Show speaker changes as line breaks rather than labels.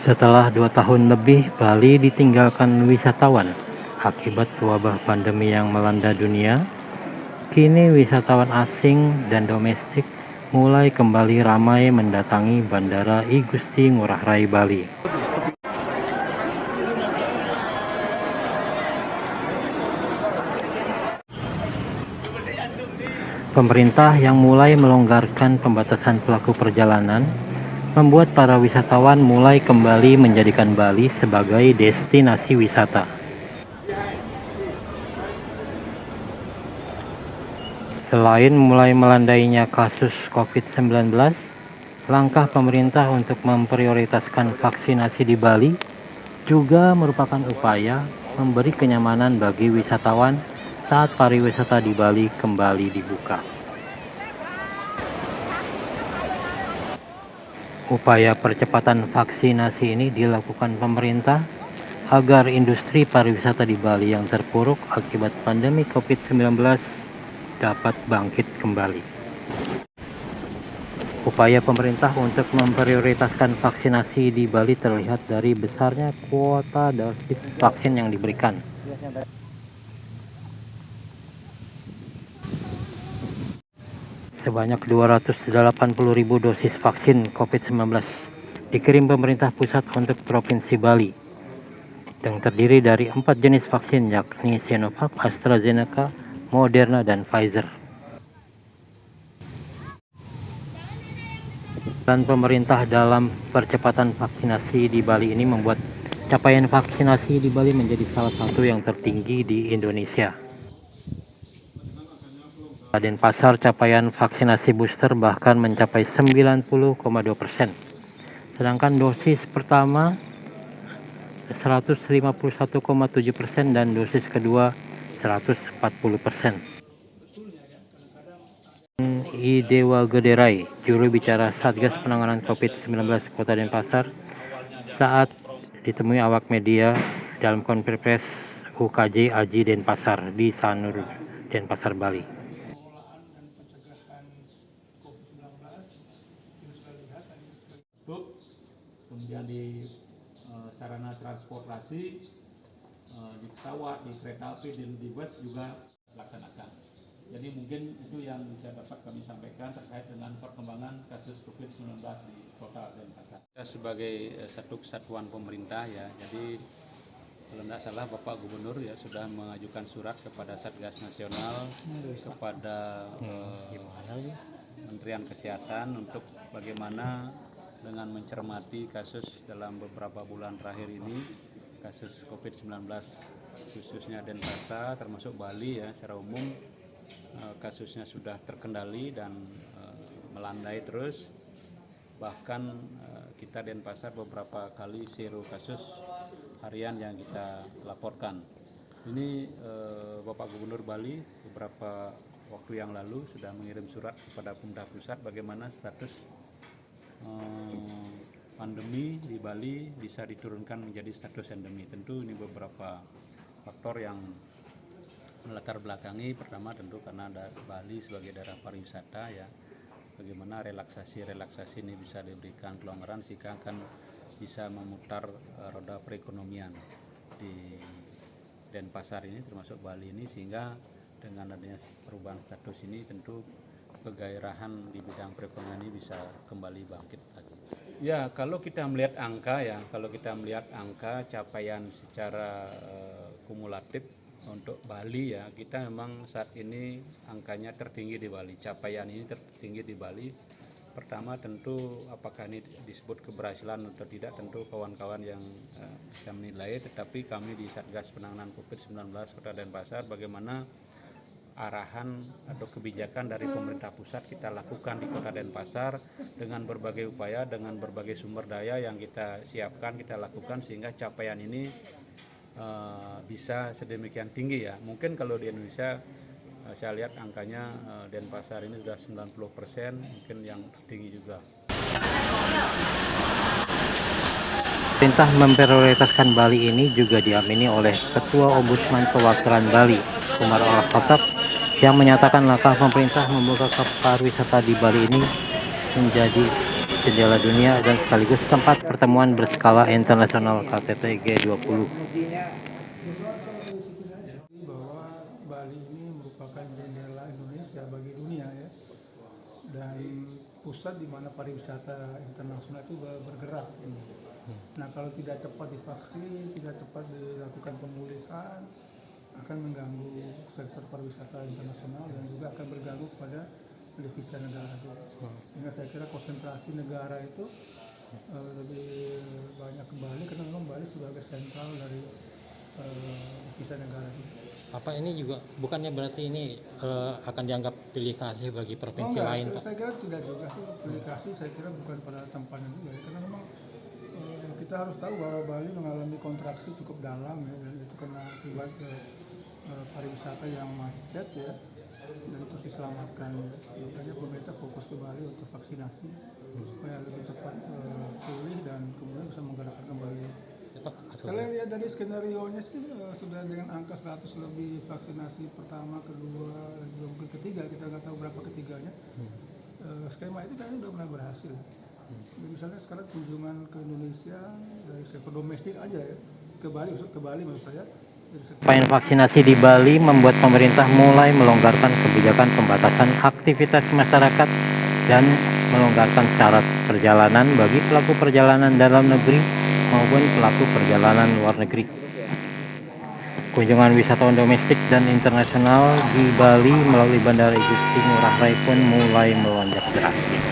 Setelah 2 tahun lebih, Bali ditinggalkan wisatawan akibat wabah pandemi yang melanda dunia. Kini wisatawan asing dan domestik mulai kembali ramai mendatangi Bandara I Gusti Ngurah Rai Bali. Pemerintah yang mulai melonggarkan pembatasan pelaku perjalanan membuat para wisatawan mulai kembali menjadikan Bali sebagai destinasi wisata. Selain mulai melandainya kasus COVID-19, langkah pemerintah untuk memprioritaskan vaksinasi di Bali juga merupakan upaya memberi kenyamanan bagi wisatawan saat pariwisata di Bali kembali dibuka. Upaya percepatan vaksinasi ini dilakukan pemerintah agar industri pariwisata di Bali yang terpuruk akibat pandemi COVID-19 dapat bangkit kembali. Upaya pemerintah untuk memprioritaskan vaksinasi di Bali terlihat dari besarnya kuota dosis vaksin yang diberikan. Sebanyak 280.000 dosis vaksin COVID-19 dikirim pemerintah pusat untuk Provinsi Bali, yang terdiri dari 4 jenis vaksin yakni Sinovac, AstraZeneca, Moderna, dan Pfizer. Dan pemerintah dalam percepatan vaksinasi di Bali ini membuat capaian vaksinasi di Bali menjadi salah satu yang tertinggi di Indonesia. Denpasar capaian vaksinasi booster bahkan mencapai 90,2%, sedangkan dosis pertama 151,7% dan dosis kedua 140%. I Dewa Gederai, juru bicara Satgas Penanganan COVID-19 Kota Denpasar, saat ditemui awak media dalam konferensi pers UKJ Aji Denpasar di Sanur, Denpasar, Bali.
Kemudian di sarana transportasi, di pesawat, di kereta api, di bus juga laksanakan. Jadi mungkin itu yang bisa dapat kami sampaikan terkait dengan perkembangan kasus COVID-19 di Kota Denpasar. Kita sebagai satu kesatuan pemerintah ya, jadi kalau tidak salah Bapak Gubernur ya sudah mengajukan surat kepada Satgas Nasional, kepada Kementerian Kesehatan untuk bagaimana dengan mencermati kasus dalam beberapa bulan terakhir ini, kasus COVID-19 khususnya Denpasar termasuk Bali ya secara umum, kasusnya sudah terkendali dan melandai terus. Bahkan kita Denpasar beberapa kali zero kasus harian yang kita laporkan. Ini Bapak Gubernur Bali beberapa waktu yang lalu sudah mengirim surat kepada Pemerintah Pusat bagaimana status pandemi di Bali bisa diturunkan menjadi status endemi. Tentu ini beberapa faktor yang melatar belakangi. Pertama tentu karena ada Bali sebagai daerah pariwisata ya, bagaimana relaksasi ini bisa diberikan pelonggaran sehingga akan bisa memutar roda perekonomian di Denpasar ini termasuk Bali ini, sehingga dengan adanya perubahan status ini tentu kegairahan di bidang perekonomian ini bisa kembali bangkit lagi. Ya, kalau kita melihat angka capaian secara kumulatif untuk Bali ya, kita memang saat ini angkanya tertinggi di Bali, capaian ini tertinggi di Bali. Pertama tentu apakah ini disebut keberhasilan atau tidak tentu kawan-kawan yang bisa menilai, tetapi kami di Satgas Penanganan COVID-19 Kota Denpasar bagaimana arahan atau kebijakan dari pemerintah pusat kita lakukan di Kota Denpasar dengan berbagai upaya, dengan berbagai sumber daya yang kita siapkan, kita lakukan sehingga capaian ini bisa sedemikian tinggi ya. Mungkin kalau di Indonesia saya lihat angkanya Denpasar ini sudah 90%, mungkin yang tertinggi juga.
Pemerintah memprioritaskan Bali ini juga diamini oleh Ketua Ombudsman Perwakilan Bali, Umar Al-Khattab, yang menyatakan langkah pemerintah membuka pariwisata di Bali ini menjadi jendela dunia dan sekaligus tempat pertemuan berskala internasional KTT G20.
Bahwa Bali ini merupakan jendela Indonesia bagi dunia ya, dan pusat di mana pariwisata internasional itu bergerak. Nah, kalau tidak cepat divaksin, tidak cepat dilakukan pemulihan, akan mengganggu sektor pariwisata internasional dan juga akan berganggu pada devisa negara itu. Sehingga saya kira konsentrasi negara itu lebih banyak ke Bali, karena memang Bali sebagai sentral dari devisa negara itu.
Apa ini juga bukannya berarti ini akan dianggap pilih kasih bagi provinsi lain, Pak?
Saya kira tidak juga sih, pilih kasih saya kira bukan pada tempatnya juga ya, karena memang kita harus tahu bahwa Bali mengalami kontraksi cukup dalam ya, dan itu karena akibat pariwisata yang macet ya, dan itu diselamatkan ya. Makanya pemerintah fokus ke Bali untuk vaksinasi supaya lebih cepat pulih dan kemudian bisa menggerakkan kembali. Sekalian lihat dari skenario-nya sih sudah dengan angka 100 lebih vaksinasi pertama, kedua, dan juga mungkin ketiga, kita nggak tahu berapa ketiganya. Skema itu kayaknya udah mulai berhasil. Misalnya sekarang kunjungan ke Indonesia dari sektor domestik aja ya, ke Bali maksud saya.
Capaian vaksinasi di Bali membuat pemerintah mulai melonggarkan kebijakan pembatasan aktivitas masyarakat dan melonggarkan syarat perjalanan bagi pelaku perjalanan dalam negeri maupun pelaku perjalanan luar negeri. Kunjungan wisatawan domestik dan internasional di Bali melalui Bandara Igusti Ngurah Rai pun mulai melonjak drastis.